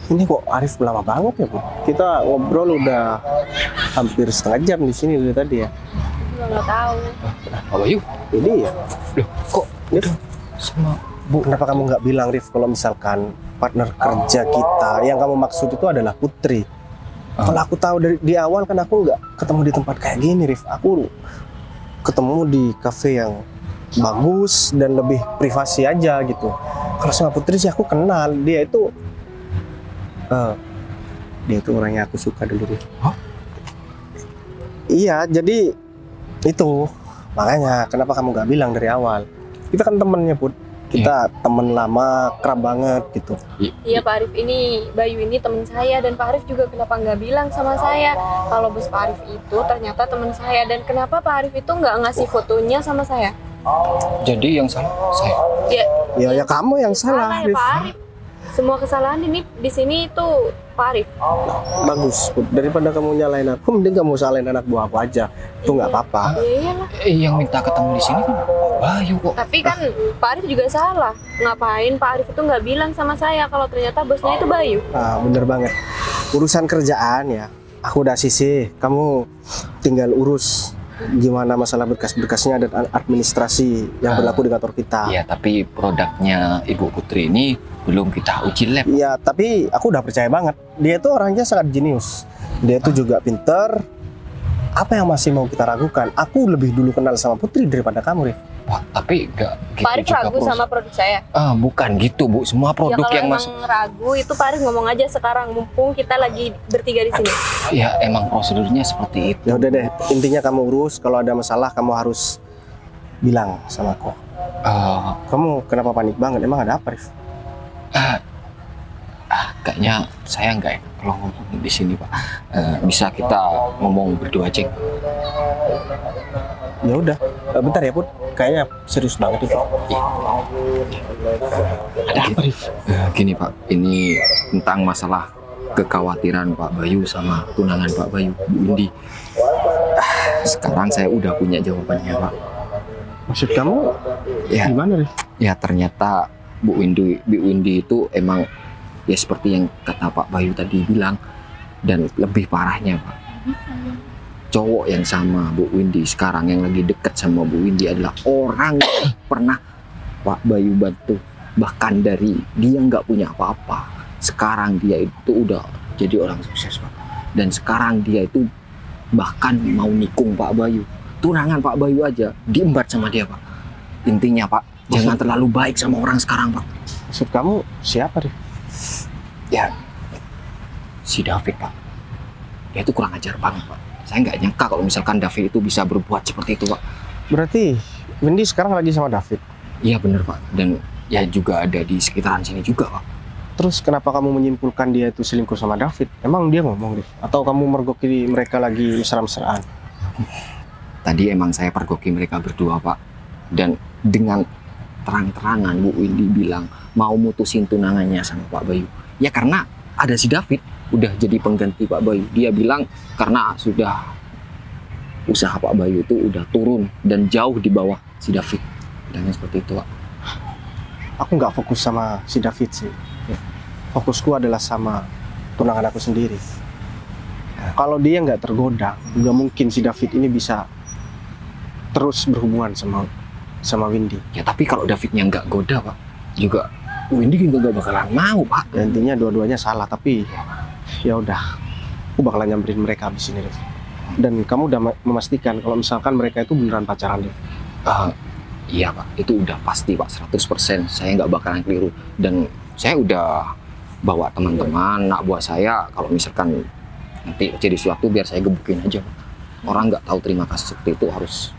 Ini kok Arif lama banget ya, Bu? Kita ngobrol udah hampir setengah jam di sini dari tadi ya. Nggak tahu. Pak Bayu, Ini ya. loh kok Rif, sama Bu, kenapa kamu nggak bilang, Rif, kalau misalkan partner kerja kita yang kamu maksud itu adalah Putri? Kalau aku tahu dari di awal kan aku nggak ketemu di tempat kayak gini, Rif. Aku ketemu di cafe yang bagus dan lebih privasi aja gitu. Kalau sama Putri sih aku kenal, dia itu orang yang aku suka dulu, Rif. Hah? Iya, jadi itu makanya kenapa kamu nggak bilang dari awal? Kita kan temennya, Put. Kita temen lama, kerap banget gitu. Iya Pak Arif, ini Bayu ini teman saya, dan Pak Arif juga kenapa nggak bilang sama saya kalau bos Pak Arif itu ternyata teman saya, dan kenapa Pak Arif itu nggak ngasih fotonya sama saya? jadi yang salah saya. Ya kamu yang salah, ya Rif. Pak Arif. Semua kesalahan ini di sini itu Pak Arif. Bagus, Put. Daripada kamu nyalain aku, mending kamu salahin anak buah aku aja. Itu nggak apa-apa. Iya iyalah. Yang minta ketemu di sini kan Pak Bayu kok. Tapi kan Pak Arif juga salah. Ngapain Pak Arif itu nggak bilang sama saya kalau ternyata bosnya itu Bayu? Ah, bener banget. Urusan kerjaan ya, aku udah sisih. Kamu tinggal urus gimana masalah berkas-berkasnya dan administrasi yang berlaku di kantor kita. Iya, tapi produknya Ibu Putri ini belum kita uji lab. Iya, tapi aku udah percaya banget. Dia itu orangnya sangat jenius. Dia itu juga pinter. Apa yang masih mau kita ragukan? Aku lebih dulu kenal sama Putri daripada kamu, Rif. Wah, tapi nggak gitu Pak Arif juga ragu sama produk saya. Bukan gitu Bu, semua Ya produk kalau yang emang masuk. ragu itu Pak Arif ngomong aja sekarang, mumpung kita lagi bertiga di sini. Ya emang prosedurnya seperti itu. Ya udah deh, intinya kamu urus. Kalau ada masalah kamu harus bilang sama aku. Kamu kenapa panik banget? Emang ada apa, Rif? Kayaknya saya nggak enak kalau ngomong di sini Pak. Bisa kita ngomong berdua aja. Ya udah, bentar ya Put. Kayaknya serius banget itu. Ada apa Rif? Gini Pak, ini tentang masalah kekhawatiran Pak Bayu sama tunangan Pak Bayu, Bu Windy. Sekarang saya udah punya jawabannya Pak. Maksud kamu Ya, gimana, Rif? ya ternyata Bu Windy itu emang ya seperti yang kata Pak Bayu tadi bilang, dan lebih parahnya Pak, cowok yang sama Bu Windy sekarang yang lagi deket sama Bu Windy adalah orang yang pernah Pak Bayu bantu, bahkan dari dia nggak punya apa-apa, sekarang dia itu udah jadi orang sukses Pak, dan sekarang dia itu bahkan mau nikung Pak Bayu, tunangan Pak Bayu aja diembat sama dia Pak. Intinya Pak, jangan terlalu baik sama orang sekarang Pak. Maksud kamu siapa, Rif? Ya, si David Pak, dia itu kurang ajar banget Pak. Saya nggak nyangka kalau misalkan David itu bisa berbuat seperti itu Pak. Berarti Windy sekarang lagi sama David. Iya bener Pak, dan ya juga ada di sekitaran sini juga Pak. Terus kenapa kamu menyimpulkan dia itu selingkuh sama David? Emang dia ngomong, Rif? Atau kamu mergoki mereka lagi mesra-mesraan? Tadi emang saya pergoki mereka berdua Pak, dan dengan terang-terangan Bu Windy bilang mau mutusin tunangannya sama Pak Bayu. Ya karena ada si David, udah jadi pengganti Pak Bayu. Dia bilang karena sudah usaha Pak Bayu itu udah turun dan jauh di bawah si David. Dan seperti itu Pak. Aku nggak fokus sama si David sih. Fokusku adalah sama tunangan aku sendiri. Kalau dia nggak tergoda, nggak mungkin si David ini bisa terus berhubungan sama Windy. Ya tapi kalau Davidnya nggak goda Pak, juga Windy juga nggak bakalan mau Pak. Ya, intinya dua-duanya salah, tapi ya udah, aku bakalan nyamperin mereka abis ini, Rif. Dan kamu udah memastikan kalau misalkan mereka itu beneran pacaran, Rif? Iya Pak, itu udah pasti Pak, 100%. Saya nggak bakalan keliru. Dan saya udah bawa teman-teman, anak buah saya, kalau misalkan nanti jadi sesuatu biar saya gebukin aja Pak. Orang nggak tahu terima kasih seperti itu harus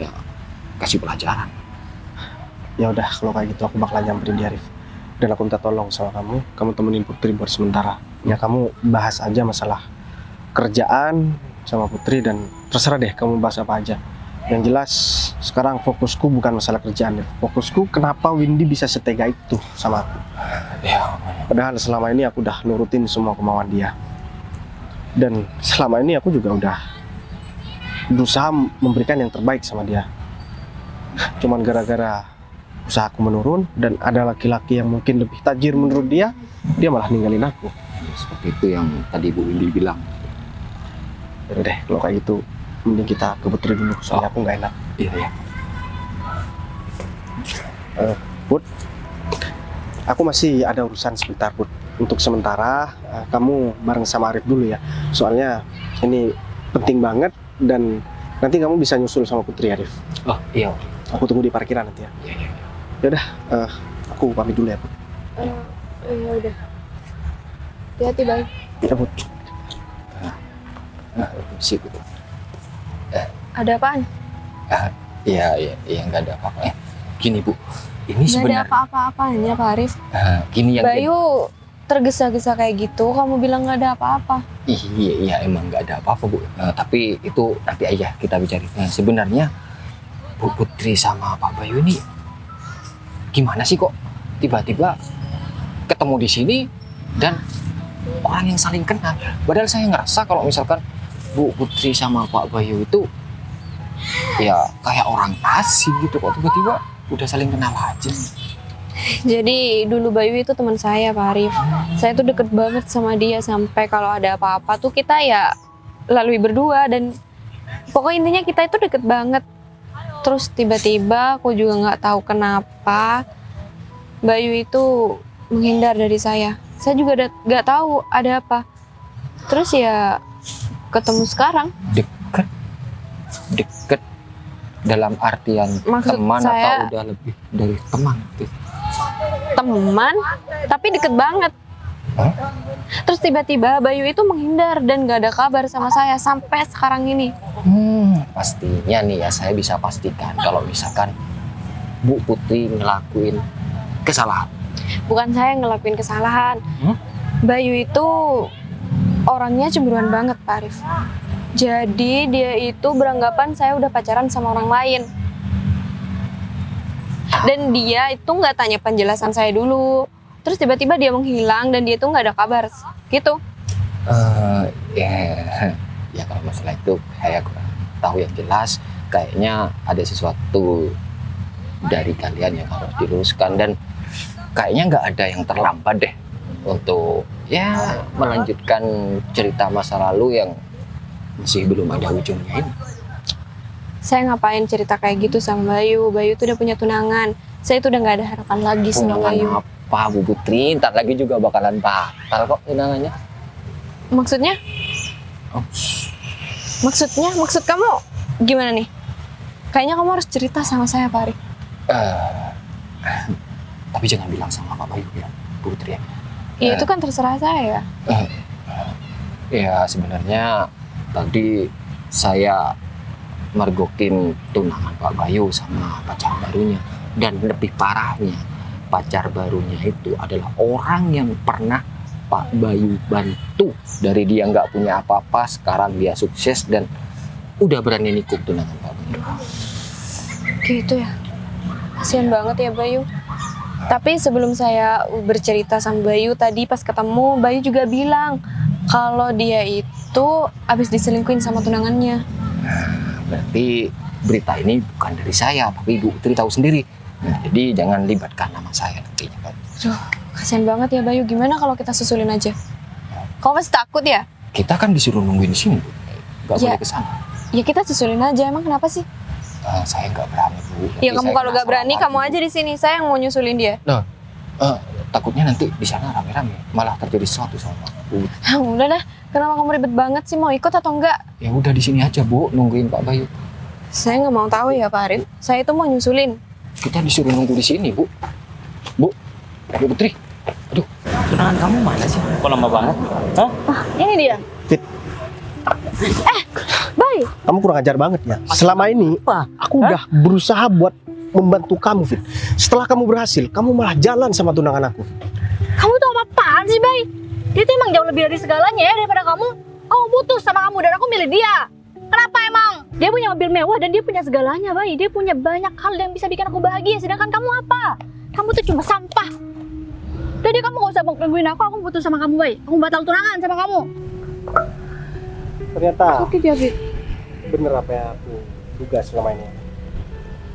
ya kasih pelajaran. Ya udah, kalau kayak gitu aku bakalan nyamperin dia, Rif. Dan aku minta tolong sama kamu temenin Putri buat sementara. Ya kamu bahas aja masalah kerjaan sama Putri dan terserah deh kamu bahas apa aja. Yang jelas sekarang fokusku bukan masalah kerjaan, Rif. Fokusku kenapa Windy bisa setega itu sama aku. Ya, Padahal selama ini aku udah nurutin semua kemauan dia. Dan selama ini aku juga udah berusaha memberikan yang terbaik sama dia. Cuman gara-gara usahaku menurun dan ada laki-laki yang mungkin lebih tajir menurut dia malah ninggalin aku. seperti itu yang tadi Bu Windy bilang. Yaudah deh, kalau kayak gitu mending kita ke Putri dulu, soalnya aku nggak enak. Iya ya. Put, aku masih ada urusan sebentar, Put. Untuk sementara, kamu bareng sama Arif dulu ya. Soalnya ini penting banget dan nanti kamu bisa nyusul sama Putri, Arif. Oh iya. Aku tunggu di parkiran nanti ya. Iya iya. Yaudah, aku pamit dulu ya, Put. Ya udah. Hati-hati, Bang. Ya, Put. Sip. Ada apaan? Iya nggak ada apa-apa. Gini Bu, ini Nggak ada sebenarnya apa-apa-apanya, Pak Arif. gini yang Bayu tergesa-gesa kayak gitu, kamu bilang nggak ada apa-apa. Iya emang nggak ada apa-apa Bu. Tapi itu nanti aja kita bicara. Sebenarnya Bu Putri sama Pak Bayu ini gimana sih kok tiba-tiba ketemu di sini dan orang yang saling kenal. Padahal saya ngerasa kalau misalkan Bu Putri sama Pak Bayu itu ya kayak orang asing gitu, kok tiba-tiba udah saling kenal aja. Jadi dulu Bayu itu teman saya, Pak Arif. Saya tuh deket banget sama dia sampai kalau ada apa-apa tuh kita ya lalui berdua dan pokoknya intinya kita itu deket banget. Terus tiba-tiba aku juga nggak tahu kenapa Bayu itu menghindar dari saya. Saya juga nggak tahu ada apa. Terus ya ketemu sekarang. Deket dalam artian Maksud teman saya- atau udah lebih dari teman gitu. Teman, tapi deket banget. Hah? Terus tiba-tiba Bayu itu menghindar dan gak ada kabar sama saya sampai sekarang ini. Pastinya nih ya, saya bisa pastikan kalau misalkan Bu Putri ngelakuin kesalahan. Bukan saya yang ngelakuin kesalahan. Bayu itu orangnya cemburuan banget, Pak Arif. Jadi dia itu beranggapan saya udah pacaran sama orang lain. Dan dia itu nggak tanya penjelasan saya dulu. Terus tiba-tiba dia menghilang dan dia itu nggak ada kabar. Gitu. Ya kalau masalah itu saya kurang tahu yang jelas. Kayaknya ada sesuatu dari kalian yang harus diluruskan dan kayaknya nggak ada yang terlambat deh untuk ya melanjutkan cerita masa lalu yang masih belum ada ujungnya ini. Saya ngapain cerita kayak gitu sama Bayu? Bayu tuh udah punya tunangan. Saya tuh udah nggak ada harapan lagi sama Bayu. Apa Bu Putri? Ntar lagi juga bakalan batal kok tunangannya. Maksudnya? Oh, Maksud kamu gimana nih? Kayaknya kamu harus cerita sama saya, Pak Arif. tapi jangan bilang sama Pak Bayu ya, Bu Putri ya. Ya itu kan terserah saya. Ya sebenarnya tadi saya mergokin tunangan Pak Bayu sama pacar barunya. Dan lebih parahnya, pacar barunya itu adalah orang yang pernah Pak Bayu bantu. Dari dia nggak punya apa-apa, sekarang dia sukses dan udah berani nikung tunangan Pak Bayu. Gitu ya. Kasian banget ya Bayu. Tapi sebelum saya bercerita sama Bayu tadi pas ketemu, Bayu juga bilang kalau dia itu habis diselingkuhin sama tunangannya. Berarti berita ini bukan dari saya, tapi Ibu Putri tahu sendiri. Nah, jadi jangan libatkan nama saya nantinya kan. Aduh, kasian banget ya Bayu. Gimana kalau kita susulin aja? Kau masih takut ya? Kita kan disuruh nungguin di sini, Bu. Nggak Ya. boleh ke sana. Ya kita susulin aja. Emang kenapa sih? Saya nggak berani, Bu. Ya Nanti kamu saya kalau kena gak berani salah kamu lagi, aja di sini. Saya yang mau nyusulin dia. Takutnya nanti di sana rame-rame, malah terjadi sesuatu sama Bu. Udah dah. Kenapa kamu ribet banget sih? Mau ikut atau enggak? Ya udah di sini aja, Bu, nungguin Pak Bayu. Saya nggak mau tahu ya Pak Arif. Saya itu mau nyusulin. Kita disuruh nunggu di sini, Bu. Bu Putri. Aduh, Tunangan kamu mana sih? Kok lama banget? Hah? Ini dia. Fit, Bay, kamu kurang ajar banget ya. Selama ini aku udah berusaha buat membantu kamu, Fit. Setelah kamu berhasil, kamu malah jalan sama tunangan aku. kamu tuh apa-apaan sih, Bay? Dia tuh emang jauh lebih dari segalanya ya daripada kamu. Aku putus sama kamu dan aku milih dia. Kenapa emang? Dia punya mobil mewah dan dia punya segalanya, Bay. Dia punya banyak hal yang bisa bikin aku bahagia. Sedangkan kamu apa? Kamu tuh cuma sampah. Jadi kamu gak usah gangguin aku putus sama kamu, Bay. Aku batal tunangan sama kamu. Ternyata Oke, dia, Bay. bener apa yang aku duga selama ini.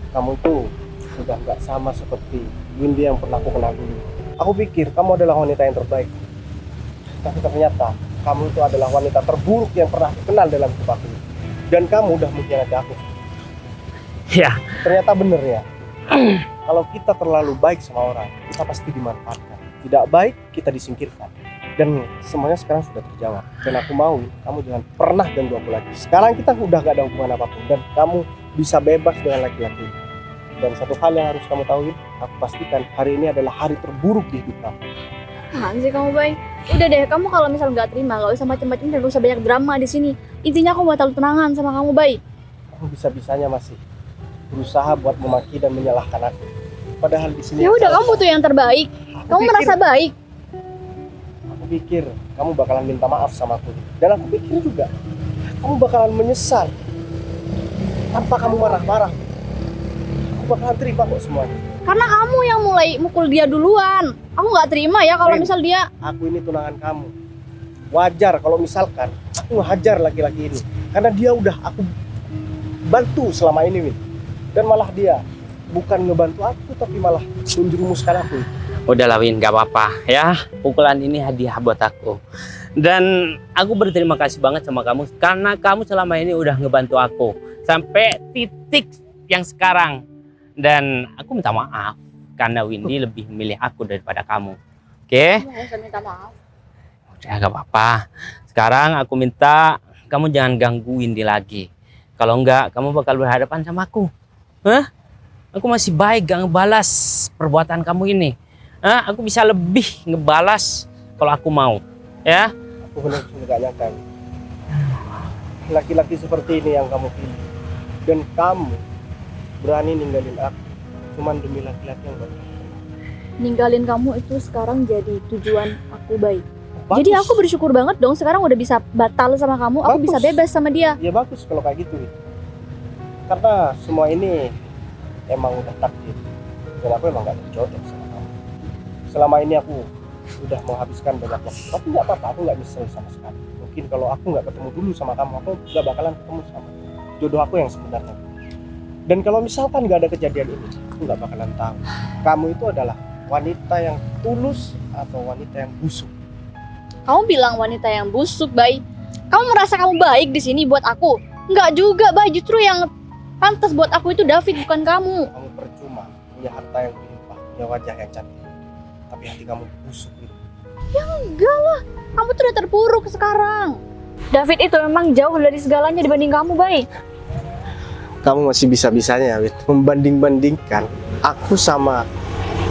Kamu tuh sudah nggak sama seperti Windy yang pernah aku kenal dulu. Aku pikir kamu adalah wanita yang terbaik. Tapi ternyata kamu itu adalah wanita terburuk yang pernah aku kenal dalam hidup aku. Dan kamu udah mengkhianati aku. Ya, Ternyata bener ya. Kalau kita terlalu baik sama orang, kita pasti dimanfaatkan. Tidak baik, kita disingkirkan. Dan semuanya sekarang sudah terjawab. Dan aku mau kamu jangan pernah ganggu aku lagi. Sekarang kita udah gak ada hubungan apapun. Dan kamu bisa bebas dengan laki-laki. Dan satu hal yang harus kamu tahu, aku pastikan hari ini adalah hari terburuk di hidup kamu. Apaan sih kamu, Bay? Udah deh, kamu kalau misal nggak terima, nggak usah macam-macam dan nggak usah banyak drama di sini. Intinya aku batal tunangan sama kamu, Bay. Kamu bisa-bisanya masih berusaha buat memaki dan menyalahkan aku. Padahal di sini Ya udah, kamu butuh yang terbaik. Kamu merasa baik. Aku pikir kamu bakalan minta maaf sama aku. Dan aku pikir juga kamu bakalan menyesal tanpa kamu marah-marah. Aku bakalan terima kok semuanya. Karena kamu yang mulai mukul dia duluan. Aku nggak terima ya kalau Rin, misal dia. Aku ini tunangan kamu. Wajar kalau misalkan aku ngehajar laki-laki ini. Karena dia udah aku bantu selama ini, Win. Dan malah dia bukan ngebantu aku, tapi malah menjerumuskan aku. udah Win, gak apa-apa ya. Pukulan ini hadiah buat aku. Dan aku berterima kasih banget sama kamu karena kamu selama ini udah ngebantu aku sampai titik yang sekarang. Dan aku minta maaf karena Windy lebih memilih aku daripada kamu. Oke? Kamu nggak usah minta maaf. Udah gak apa-apa. Sekarang aku minta kamu jangan ganggu Windy lagi. Kalau enggak, kamu bakal berhadapan sama aku. Hah? Aku masih baik gak ngebalas perbuatan kamu ini. Hah? Aku bisa lebih ngebalas kalau aku mau. Ya? Aku benar-benar gak nyangka. Laki-laki seperti ini yang kamu pilih. Dan kamu berani ninggalin aku cuman demi laki-laki yang baru. Ninggalin kamu itu sekarang jadi tujuan aku, baik. Bagus. Jadi aku bersyukur banget dong sekarang udah bisa batal sama kamu. Aku Bagus. bisa bebas sama dia. Ya bagus kalau kayak gitu, Win. Karena semua ini emang udah takdir. Dan aku emang gak terjodoh sama kamu. Selama ini aku udah menghabiskan banyak waktu. Tapi gak apa-apa, aku gak nyesel sama sekali. Mungkin kalau aku gak ketemu dulu sama kamu, aku gak bakalan ketemu sama jodoh aku yang sebenarnya. Dan kalau misalkan gak ada kejadian ini, aku gak bakalan tahu kamu itu adalah wanita yang tulus atau wanita yang busuk. Kamu bilang wanita yang busuk, Bay. Kamu merasa kamu baik di sini buat aku? Enggak juga, Bay. Justru yang pantas buat aku itu David, bukan kamu. Kamu percuma punya harta yang berlimpah, punya wajah yang cantik, tapi hati kamu busuk gitu. Enggak lah, kamu tuh udah terpuruk sekarang. David itu memang jauh dari segalanya dibanding kamu, Bay. Kamu masih bisa-bisanya, Win, membanding-bandingkan aku sama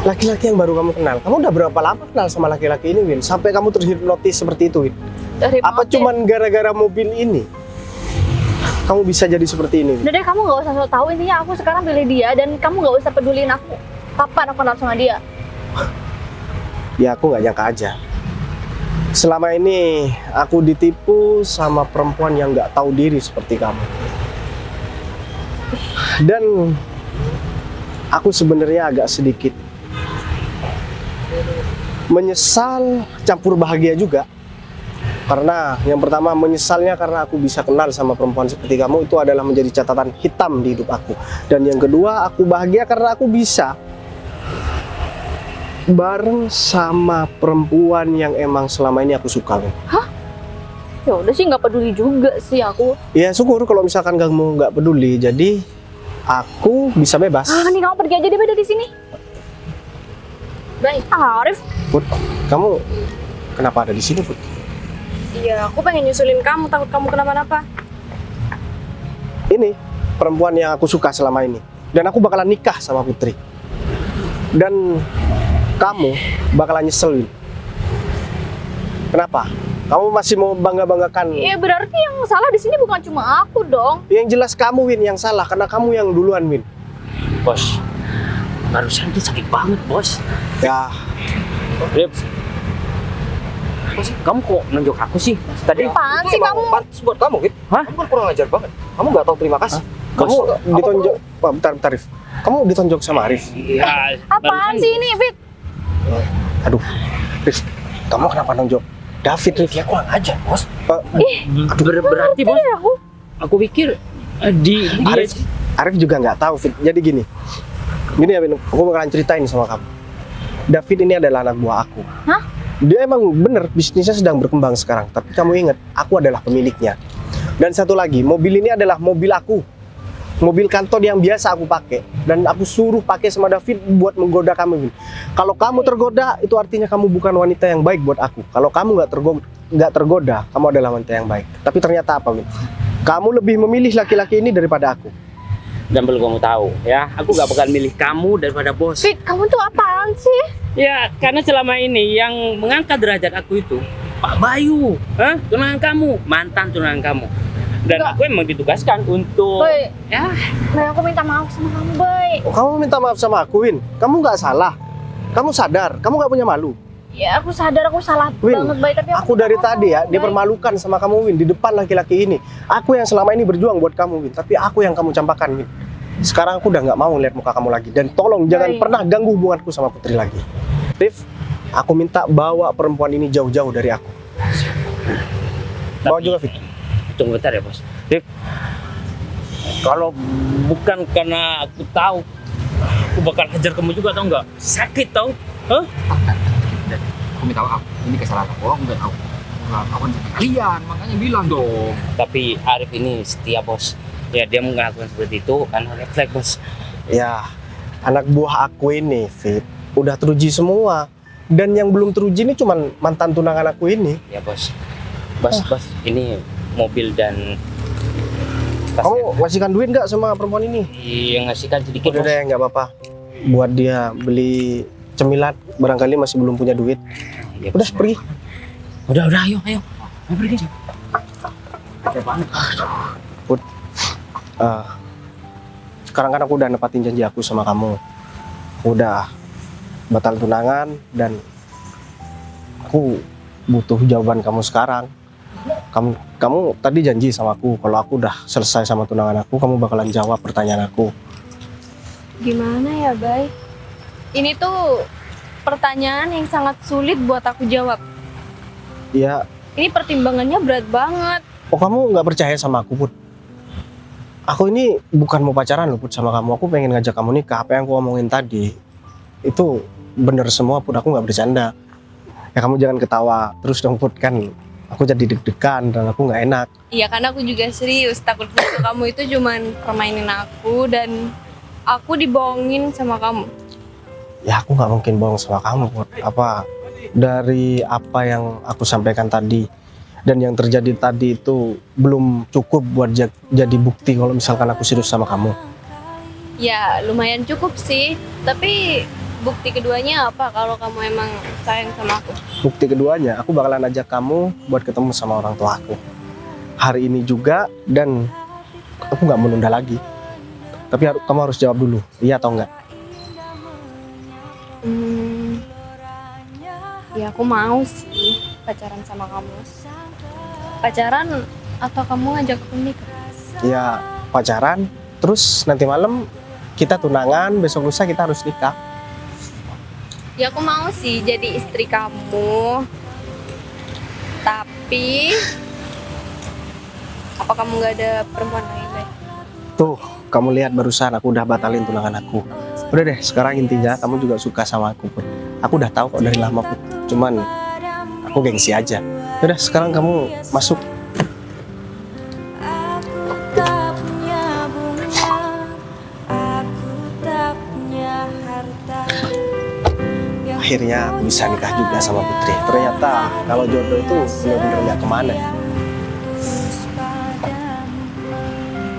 laki-laki yang baru kamu kenal. Kamu udah berapa lama kenal sama laki-laki ini, Win? Sampai kamu terhipnotis seperti itu, Win? Dari Apa cuman gara-gara mobil ini? kamu bisa jadi seperti ini? Udah deh, kamu nggak usah so tahu, intinya aku sekarang pilih dia dan kamu nggak usah pedulin aku kapan aku kenal sama dia. Ya aku nggak nyangka aja. Selama ini aku ditipu sama perempuan yang nggak tahu diri seperti kamu. Dan aku sebenarnya agak sedikit menyesal campur bahagia juga. Karena yang pertama menyesalnya karena aku bisa kenal sama perempuan seperti kamu, itu adalah menjadi catatan hitam di hidup aku. Dan yang kedua, aku bahagia karena aku bisa bareng sama perempuan yang emang selama ini aku suka. Ya udah sih, nggak peduli juga sih aku. Ya syukur kalau misalkan kamu nggak peduli, jadi aku bisa bebas. Nih kamu pergi aja deh Bay dari sini. Baik, Arif. Put, kamu kenapa ada di sini, Put? Iya, aku pengen nyusulin kamu, takut kamu kenapa-napa. Ini perempuan yang aku suka selama ini, dan aku bakalan nikah sama Putri. Dan kamu bakalan nyesel, Win. Kenapa? Kamu masih mau bangga-banggakan? Ya berarti yang salah di sini bukan cuma aku dong. Yang jelas kamu, Win, yang salah karena kamu yang duluan, Win. Bos, barusan tuh sakit banget, Bos. Ya, Rip. Bos, kamu kok nunjuk aku sih? Tadi Apaan sih kamu? Pantes buat kamu, Fit. Hah? Kamu kan kurang ajar banget. Kamu nggak tahu terima kasih. kamu ditonjok. Wah, bentar, Arif. Kamu ditonjok sama Arif. Iya. Apaan sih ini, Fit? Aduh, Rif, kamu kenapa nonjok David, Rif? Ya kurang ajar, Bos. Berarti, Bos. Aku. Aku pikir dia Arif juga nggak tahu, Fit. Jadi gini ya, Win, aku bakalan ceritain sama kamu. David ini adalah anak buah aku. Hah? Dia emang bener bisnisnya sedang berkembang sekarang. Tapi kamu ingat, aku adalah pemiliknya. Dan satu lagi, mobil ini adalah mobil aku. Mobil kantor yang biasa aku pakai. Dan aku suruh pakai sama David buat menggoda kamu, Win. Kalau kamu tergoda, itu artinya kamu bukan wanita yang baik buat aku. Kalau kamu nggak tergoda, kamu adalah wanita yang baik. Tapi ternyata apa, Win? Kamu lebih memilih laki-laki ini daripada aku. dan perlu kamu tahu ya, aku gak bakal milih kamu daripada bos. Fit, kamu tuh apaan sih? Ya, karena selama ini yang mengangkat derajat aku itu Pak Bayu, tunangan kamu, mantan tunangan kamu. Dan Enggak. aku emang ditugaskan untuk Bay, ya, Bay, aku minta maaf sama kamu, Bay. Oh, kamu minta maaf sama aku, Win. Kamu nggak salah. Kamu sadar, kamu nggak punya malu. Ya, aku sadar aku salah Win, banget, Bay. Tapi aku dari minta maaf tadi ya sama kamu, Bay. dipermalukan sama kamu, Win, di depan laki-laki ini. Aku yang selama ini berjuang buat kamu, Win. Tapi aku yang kamu campakan, Win. Sekarang aku udah nggak mau lihat muka kamu lagi. Dan tolong jangan Baik. pernah ganggu hubunganku sama Putri lagi. Rif, aku minta bawa perempuan ini jauh-jauh dari aku. Bawa juga, Fit. tunggu bentar ya bos. Rif, kalau bukan karena aku tahu, aku bakal hajar kamu juga, tau nggak? Sakit tau? Hah? Aku minta maaf. Ini kesalahan aku nggak tahu. Aku kan sama kalian, makanya bilang dong. Tapi Arif ini setia bos. Ya dia melakukan seperti itu karena refleks bos. Ya, anak buah aku ini, Fit, udah teruji semua. Dan yang belum teruji ini cuman mantan tunangan aku ini. Ya bos. Bos, ini mobil dan Kamu ngasihkan duit nggak sama perempuan ini? yang ngasihkan sedikit Udah bos. deh, nggak apa-apa. Buat dia beli cemilan, barangkali masih belum punya duit. Ya, Udah, bos. pergi. Udah, ayo. Ayo pergi. Sekarang kan aku udah nepatin janji aku sama kamu. Aku udah batal tunangan dan aku butuh jawaban kamu sekarang. Kamu tadi janji sama aku kalau aku udah selesai sama tunangan aku, kamu bakalan jawab pertanyaan aku. Gimana ya, Bay? Ini tuh pertanyaan yang sangat sulit buat aku jawab. Ya, Ini pertimbangannya berat banget. oh kamu nggak percaya sama aku, Put? Aku ini bukan mau pacaran loh, Put, sama kamu. Aku pengen ngajak kamu nikah. Apa yang aku ngomongin tadi itu bener semua, Put. Aku nggak bercanda. Ya kamu jangan ketawa terus dong, Put. Kan aku jadi deg-degan dan aku nggak enak. Iya, karena aku juga serius. Takutnya kamu itu cuman permainin aku dan aku dibohongin sama kamu. Ya aku nggak mungkin bohong sama kamu, Put. Apa dari apa yang aku sampaikan tadi dan yang terjadi tadi itu belum cukup buat jadi bukti kalau misalkan aku serius sama kamu. Ya, lumayan cukup sih. Tapi bukti keduanya apa kalau kamu emang sayang sama aku? Bukti keduanya, aku bakalan ajak kamu buat ketemu sama orang tua aku hari ini juga, dan aku nggak menunda lagi. Tapi kamu harus jawab dulu, iya atau enggak? Ya aku mau sih pacaran sama kamu. Pacaran atau kamu ngajak aku nikah? Ya pacaran, terus nanti malam kita tunangan, besok lusa kita harus nikah. Ya aku mau sih jadi istri kamu. Tapi apa kamu gak ada perempuan lain, Bay? Tuh, kamu lihat barusan aku udah batalin tunangan aku. Udah deh, sekarang intinya kamu juga suka sama aku, Put. Aku udah tahu kok dari lama, Put. Cuman aku gengsi aja. Udah, sekarang kamu masuk. Akhirnya aku bisa nikah juga sama Putri. Ternyata kalau jodoh itu benar-benar nggak kemana.